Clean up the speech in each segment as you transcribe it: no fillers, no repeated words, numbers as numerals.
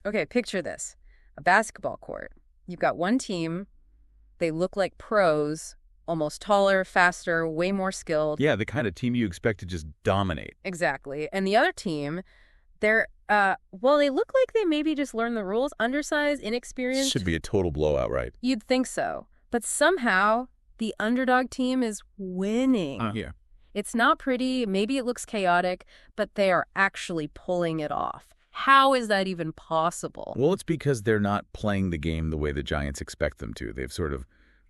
Okay, picture this. A basketball court. You've got one team. They look like pros, almost taller, faster, way more skilled. Yeah, the kind of team you expect to just dominate. Exactly. And the other team, well, they look like they maybe just learned the rules, undersized, inexperienced. Should be a total blowout, right? You'd think so. But somehow, the underdog team is winning. Yeah. It's not pretty, maybe it looks chaotic, but they are actually pulling it off. How is that even possible? Well, it's because they're not playing the game the way the Giants expect them to. They've sort of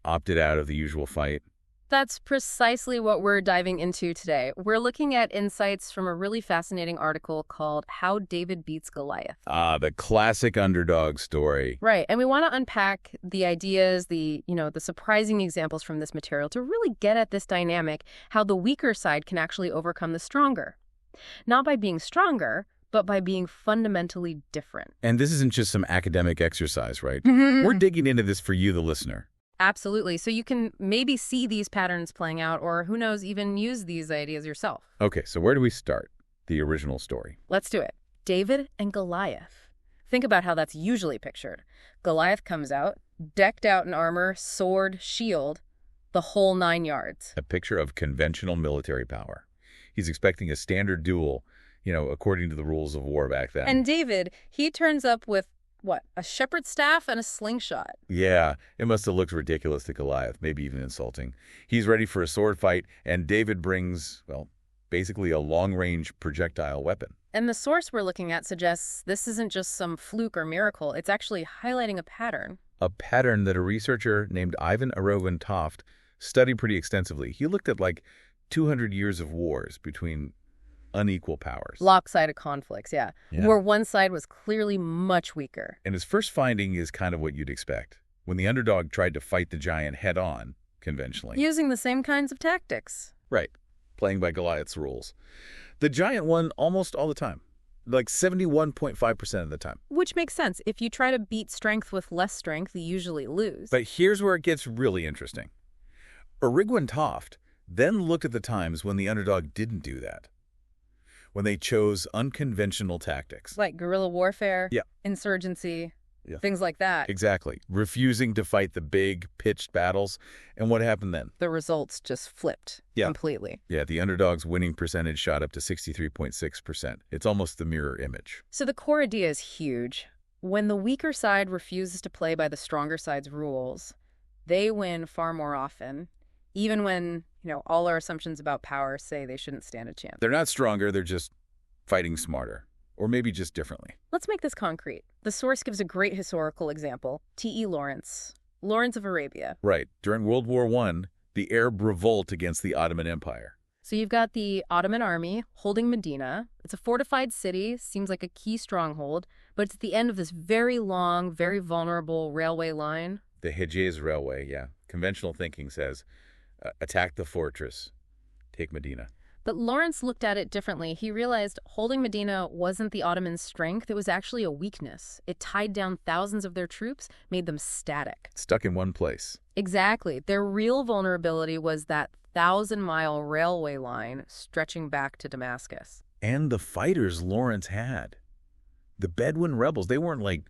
opted out of the usual fight. That's precisely what we're diving into today. We're looking at insights from a really fascinating article called How David Beats Goliath. The classic underdog story. Right, and we want to unpack the ideas, the surprising examples from this material to really get at this dynamic, how the weaker side can actually overcome the stronger. Not by being stronger, but by being fundamentally different. And this isn't just some academic exercise, right? We're digging into this for you, the listener. Absolutely. So you can maybe see these patterns playing out, or who knows, even use these ideas yourself. Okay, so where do we start? The original story. Let's do it. David and Goliath. Think about how that's usually pictured. Goliath comes out, decked out in armor, sword, shield, the whole 9 yards. A picture of conventional military power. He's expecting a standard duel, according to the rules of war back then. And David, he turns up with, what, a shepherd's staff and a slingshot. Yeah, it must have looked ridiculous to Goliath, maybe even insulting. He's ready for a sword fight, and David brings, basically a long-range projectile weapon. And the source we're looking at suggests this isn't just some fluke or miracle. It's actually highlighting a pattern. A pattern that a researcher named Ivan Arovin Toft studied pretty extensively. He looked at 200 years of wars between unequal powers. Lopsided conflicts, yeah. Where one side was clearly much weaker. And his first finding is kind of what you'd expect. When the underdog tried to fight the giant head-on, conventionally. Using the same kinds of tactics. Right. Playing by Goliath's rules. The giant won almost all the time. 71.5% of the time. Which makes sense. If you try to beat strength with less strength, you usually lose. But here's where it gets really interesting. Arovin Toft then looked at the times when the underdog didn't do that. When they chose unconventional tactics. Like guerrilla warfare, Yeah. insurgency, things like that. Exactly. Refusing to fight the big, pitched battles. And what happened then? The results just flipped completely. Yeah, the underdog's winning percentage shot up to 63.6%. It's almost the mirror image. So the core idea is huge. When the weaker side refuses to play by the stronger side's rules, they win far more often, even when all our assumptions about power say they shouldn't stand a chance. They're not stronger, they're just fighting smarter. Or maybe just differently. Let's make this concrete. The source gives a great historical example. T.E. Lawrence of Arabia. Right. During World War I, the Arab revolt against the Ottoman Empire. So you've got the Ottoman army holding Medina. It's a fortified city, seems like a key stronghold, but it's at the end of this very long, very vulnerable railway line. The Hejaz Railway, yeah. Conventional thinking says, attack the fortress, take Medina. But Lawrence looked at it differently. He realized holding Medina wasn't the Ottomans' strength. It was actually a weakness. It tied down thousands of their troops, made them static. Stuck in one place. Exactly. Their real vulnerability was that 1,000-mile railway line stretching back to Damascus. And the fighters Lawrence had. The Bedouin rebels, they weren't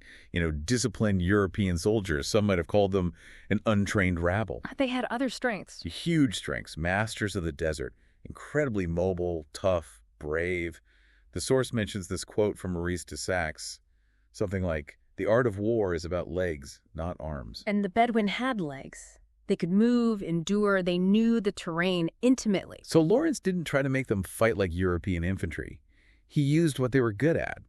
disciplined European soldiers. Some might have called them an untrained rabble. They had other strengths. Huge strengths, masters of the desert. Incredibly mobile, tough, brave. The source mentions this quote from Maurice de Saxe, something like, "The art of war is about legs, not arms." And the Bedouin had legs. They could move, endure, they knew the terrain intimately. So Lawrence didn't try to make them fight like European infantry. He used what they were good at.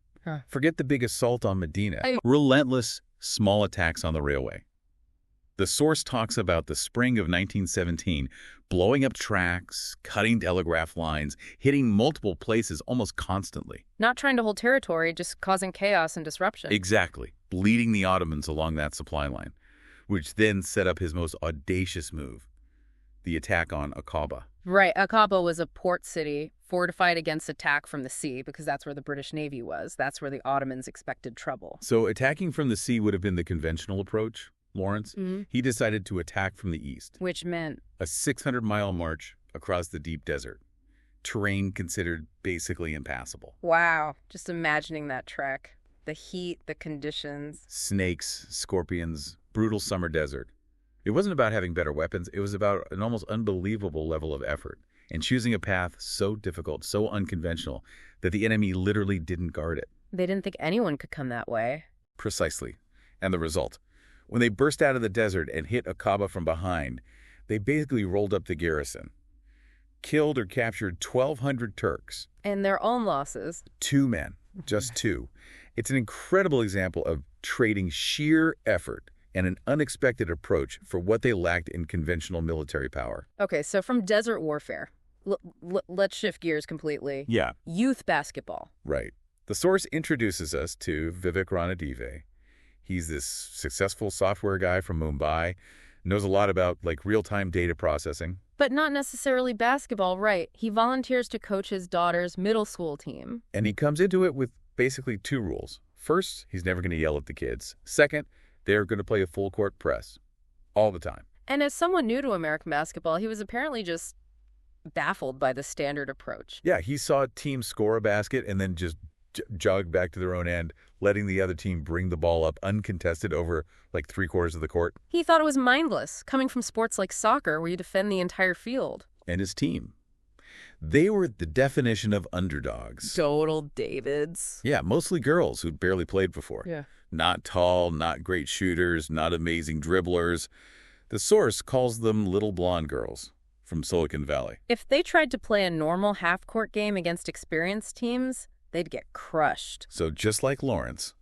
Forget the big assault on Medina. Relentless, small attacks on the railway. The source talks about the spring of 1917, blowing up tracks, cutting telegraph lines, hitting multiple places almost constantly. Not trying to hold territory, just causing chaos and disruption. Exactly. Bleeding the Ottomans along that supply line, which then set up his most audacious move, the attack on Aqaba. Right. Aqaba was a port city fortified against attack from the sea because that's where the British Navy was. That's where the Ottomans expected trouble. So attacking from the sea would have been the conventional approach. Lawrence, he decided to attack from the east. Which meant? A 600-mile march across the deep desert. Terrain considered basically impassable. Wow. Just imagining that trek. The heat, the conditions. Snakes, scorpions, brutal summer desert. It wasn't about having better weapons. It was about an almost unbelievable level of effort and choosing a path so difficult, so unconventional, that the enemy literally didn't guard it. They didn't think anyone could come that way. Precisely. And the result. When they burst out of the desert and hit Aqaba from behind, they basically rolled up the garrison. Killed or captured 1,200 Turks. And their own losses. 2 men. Just 2. It's an incredible example of trading sheer effort and an unexpected approach for what they lacked in conventional military power. Okay, so from desert warfare, let's shift gears completely. Yeah. Youth basketball. Right. The source introduces us to Vivek Ranadive. He's this successful software guy from Mumbai, knows a lot about real-time data processing. But not necessarily basketball, right? He volunteers to coach his daughter's middle school team. And he comes into it with basically 2 rules. First, he's never going to yell at the kids. Second, they're going to play a full-court press all the time. And as someone new to American basketball, he was apparently just baffled by the standard approach. Yeah, he saw a team score a basket and then just jog back to their own end, letting the other team bring the ball up uncontested over 3/4 of the court. He thought it was mindless, coming from sports like soccer where you defend the entire field. And his team. They were the definition of underdogs. Total Davids. Yeah, mostly girls who'd barely played before. Yeah. Not tall, not great shooters, not amazing dribblers. The source calls them little blonde girls from Silicon Valley. If they tried to play a normal half-court game against experienced teams, they'd get crushed. So just like Lawrence,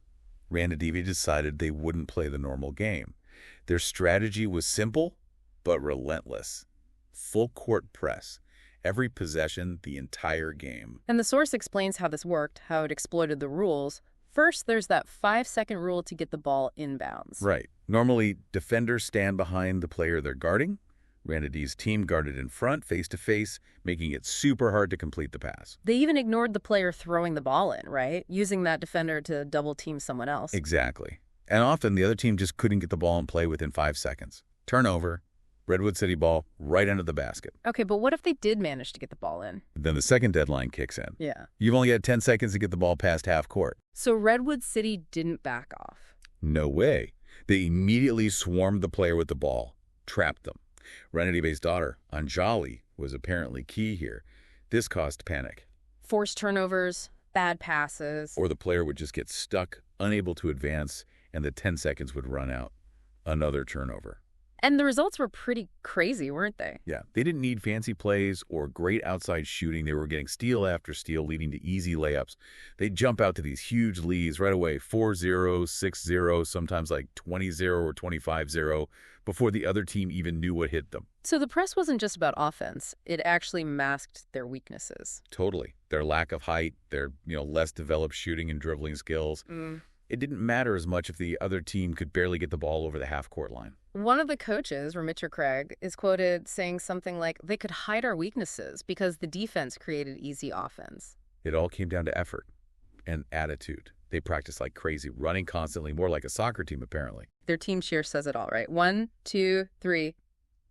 Ranadive decided they wouldn't play the normal game. Their strategy was simple, but relentless. Full court press. Every possession, the entire game. And the source explains how this worked, how it exploited the rules. First, there's that 5-second rule to get the ball inbounds. Right. Normally, defenders stand behind the player they're guarding. Ranadive's team guarded in front, face-to-face, making it super hard to complete the pass. They even ignored the player throwing the ball in, right? Using that defender to double-team someone else. Exactly. And often, the other team just couldn't get the ball in play within 5 seconds. Turnover, Redwood City ball, right under the basket. Okay, but what if they did manage to get the ball in? Then the second deadline kicks in. Yeah. You've only got 10 seconds to get the ball past half court. So Redwood City didn't back off. No way. They immediately swarmed the player with the ball, trapped them. Ranadive's daughter, Anjali, was apparently key here. This caused panic. Forced turnovers, bad passes. Or the player would just get stuck, unable to advance, and the 10 seconds would run out. Another turnover. And the results were pretty crazy, weren't they? Yeah, they didn't need fancy plays or great outside shooting. They were getting steal after steal, leading to easy layups. They'd jump out to these huge leads right away, 4-0, 6-0, sometimes 20-0 or 25-0, before the other team even knew what hit them. So the press wasn't just about offense. It actually masked their weaknesses. Totally. Their lack of height, their less developed shooting and dribbling skills. It didn't matter as much if the other team could barely get the ball over the half-court line. One of the coaches, Ramitra Craig, is quoted saying something like, they could hide our weaknesses because the defense created easy offense. It all came down to effort and attitude. They practiced like crazy, running constantly, more like a soccer team, apparently. Their team cheer says it all, right? 1, 2, 3,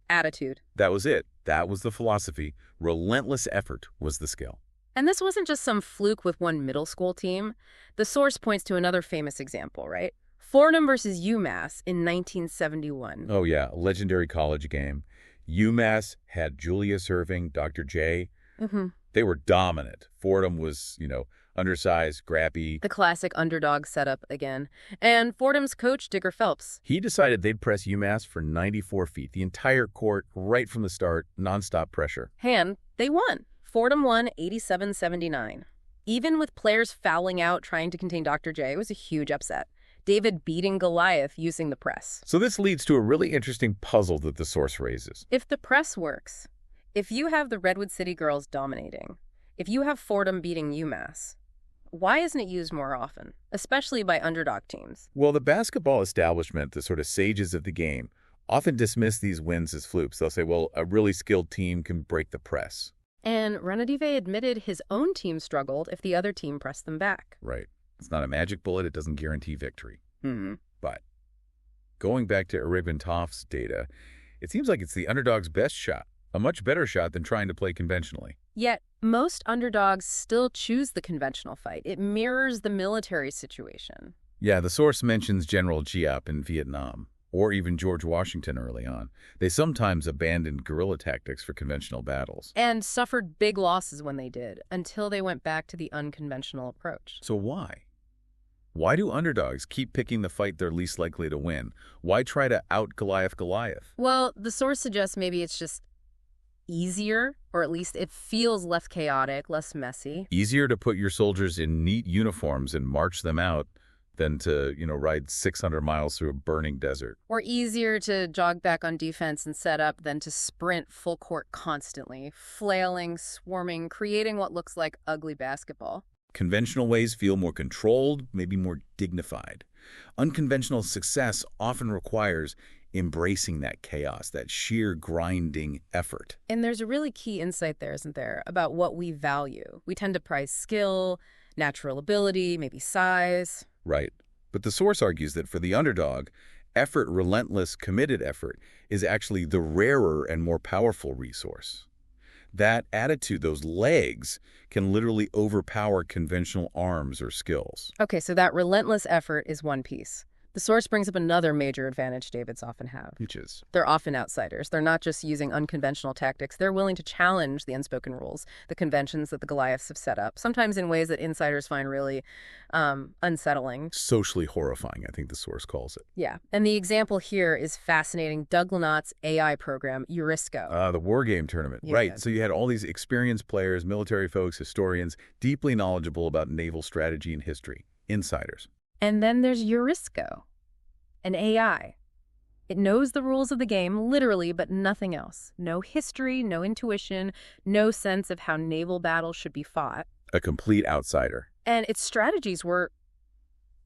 attitude. That was it. That was the philosophy. Relentless effort was the skill. And this wasn't just some fluke with one middle school team. The source points to another famous example, right? Fordham versus UMass in 1971. Oh, yeah, a legendary college game. UMass had Julius Erving, Dr. J. They were dominant. Fordham was, undersized, scrappy. The classic underdog setup again. And Fordham's coach, Digger Phelps. He decided they'd press UMass for 94 feet, the entire court, right from the start, nonstop pressure. And they won. Fordham won 87-79. Even with players fouling out trying to contain Dr. J, it was a huge upset. David beating Goliath using the press. So this leads to a really interesting puzzle that the source raises. If the press works, if you have the Redwood City girls dominating, if you have Fordham beating UMass, why isn't it used more often, especially by underdog teams? Well, the basketball establishment, the sort of sages of the game, often dismiss these wins as flukes. They'll say, well, a really skilled team can break the press. And Ranadive admitted his own team struggled if the other team pressed them back. Right. It's not a magic bullet. It doesn't guarantee victory. But going back to Arabian Toff's data, it seems like it's the underdog's best shot, a much better shot than trying to play conventionally. Yet, most underdogs still choose the conventional fight. It mirrors the military situation. Yeah, the source mentions General Giap in Vietnam, or even George Washington early on. They sometimes abandoned guerrilla tactics for conventional battles. And suffered big losses when they did, until they went back to the unconventional approach. So why? Why do underdogs keep picking the fight they're least likely to win? Why try to out-Goliath Goliath? Well, the source suggests maybe it's just easier, or at least it feels less chaotic, less messy. Easier to put your soldiers in neat uniforms and march them out than to, ride 600 miles through a burning desert. Or easier to jog back on defense and set up than to sprint full court constantly, flailing, swarming, creating what looks like ugly basketball. Conventional ways feel more controlled, maybe more dignified. Unconventional success often requires embracing that chaos, that sheer grinding effort. And there's a really key insight there, isn't there, about what we value. We tend to prize skill, natural ability, maybe size. Right. But the source argues that for the underdog, effort, relentless, committed effort, is actually the rarer and more powerful resource. That attitude, those legs, can literally overpower conventional arms or skills. Okay, so that relentless effort is one piece. The source brings up another major advantage Davids often have. Which is? They're often outsiders. They're not just using unconventional tactics. They're willing to challenge the unspoken rules, the conventions that the Goliaths have set up, sometimes in ways that insiders find really unsettling. Socially horrifying, I think the source calls it. Yeah. And the example here is fascinating. Doug Lanott's AI program, Eurisco. The war game tournament. Yeah. Right. So you had all these experienced players, military folks, historians, deeply knowledgeable about naval strategy and history. Insiders. And then there's Eurisco, an AI. It knows the rules of the game, literally, but nothing else. No history, no intuition, no sense of how naval battles should be fought. A complete outsider. And its strategies were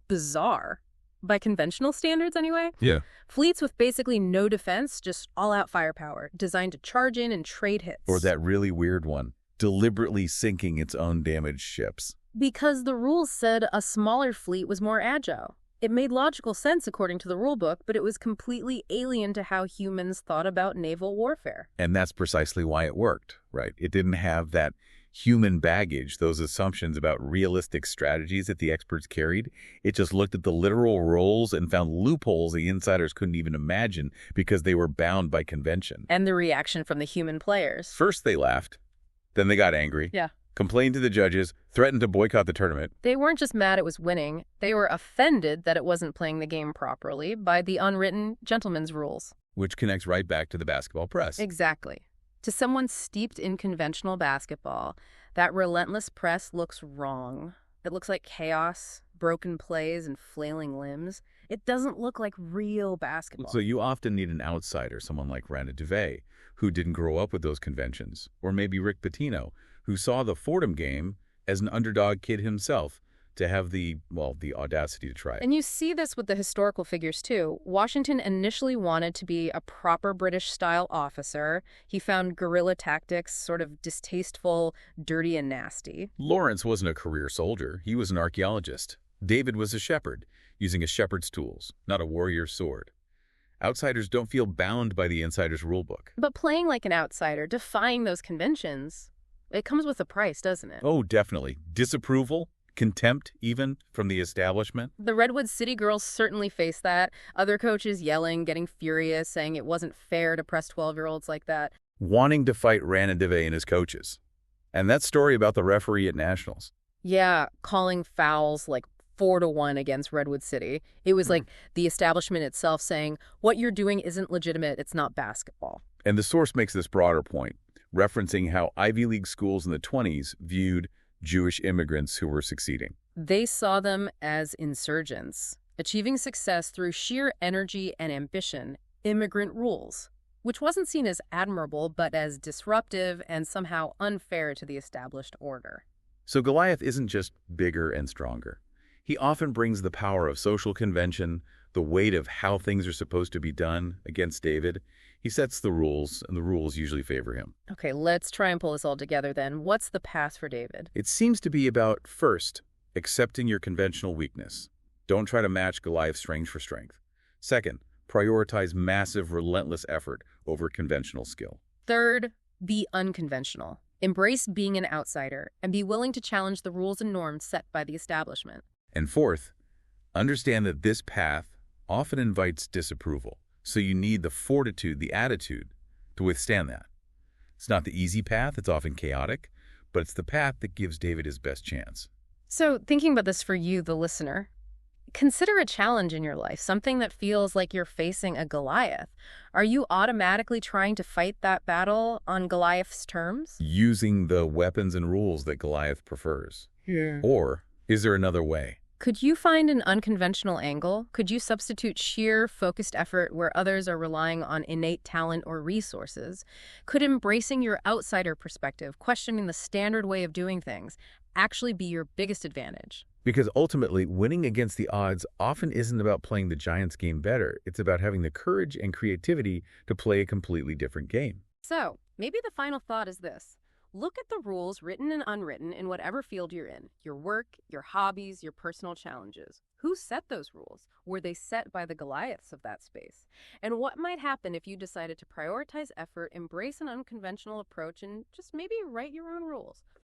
bizarre, by conventional standards anyway. Yeah. Fleets with basically no defense, just all-out firepower, designed to charge in and trade hits. Or that really weird one, deliberately sinking its own damaged ships. Because the rules said a smaller fleet was more agile. It made logical sense according to the rulebook, but it was completely alien to how humans thought about naval warfare. And that's precisely why it worked, right? It didn't have that human baggage, those assumptions about realistic strategies that the experts carried. It just looked at the literal roles and found loopholes the insiders couldn't even imagine because they were bound by convention. And the reaction from the human players. First they laughed, then they got angry. Yeah. Complained to the judges, threatened to boycott the tournament. They weren't just mad it was winning. They were offended that it wasn't playing the game properly by the unwritten gentleman's rules. Which connects right back to the basketball press. Exactly. To someone steeped in conventional basketball, that relentless press looks wrong. It looks like chaos, broken plays, and flailing limbs. It doesn't look like real basketball. So you often need an outsider, someone like Rana DeVay, who didn't grow up with those conventions. Or maybe Rick Pitino, who saw the Fordham game as an underdog kid himself, to have the audacity to try it. And you see this with the historical figures, too. Washington initially wanted to be a proper British-style officer. He found guerrilla tactics sort of distasteful, dirty, and nasty. Lawrence wasn't a career soldier. He was an archaeologist. David was a shepherd, using a shepherd's tools, not a warrior's sword. Outsiders don't feel bound by the insider's rulebook. But playing like an outsider, defying those conventions, it comes with a price, doesn't it? Oh, definitely. Disapproval, contempt, even, from the establishment. The Redwood City girls certainly face that. Other coaches yelling, getting furious, saying it wasn't fair to press 12-year-olds like that. Wanting to fight Rana DeVay and his coaches. And that story about the referee at Nationals. Yeah, calling fouls like 4-1 against Redwood City. It was like the establishment itself saying, what you're doing isn't legitimate, it's not basketball. And the source makes this broader point, referencing how Ivy League schools in the 1920s viewed Jewish immigrants who were succeeding. They saw them as insurgents, achieving success through sheer energy and ambition, immigrant rules, which wasn't seen as admirable but as disruptive and somehow unfair to the established order. So Goliath isn't just bigger and stronger. He often brings the power of social convention, the weight of how things are supposed to be done against David. He sets the rules, and the rules usually favor him. Okay, let's try and pull this all together then. What's the path for David? It seems to be about, first, accepting your conventional weakness. Don't try to match Goliath's strength for strength. Second, prioritize massive, relentless effort over conventional skill. Third, be unconventional. Embrace being an outsider and be willing to challenge the rules and norms set by the establishment. And fourth, understand that this path often invites disapproval. So you need the fortitude, the attitude to withstand that. It's not the easy path, it's often chaotic, but it's the path that gives David his best chance. So, thinking about this for you, the listener, consider a challenge in your life, something that feels like you're facing a Goliath. Are you automatically trying to fight that battle on Goliath's terms? Using the weapons and rules that Goliath prefers. Yeah. Or is there another way? Could you find an unconventional angle? Could you substitute sheer, focused effort where others are relying on innate talent or resources? Could embracing your outsider perspective, questioning the standard way of doing things, actually be your biggest advantage? Because ultimately, winning against the odds often isn't about playing the Giants game better. It's about having the courage and creativity to play a completely different game. So, maybe the final thought is this. Look at the rules, written and unwritten, in whatever field you're in. Your work, your hobbies, your personal challenges. Who set those rules? Were they set by the Goliaths of that space? And what might happen if you decided to prioritize effort, embrace an unconventional approach, and just maybe write your own rules?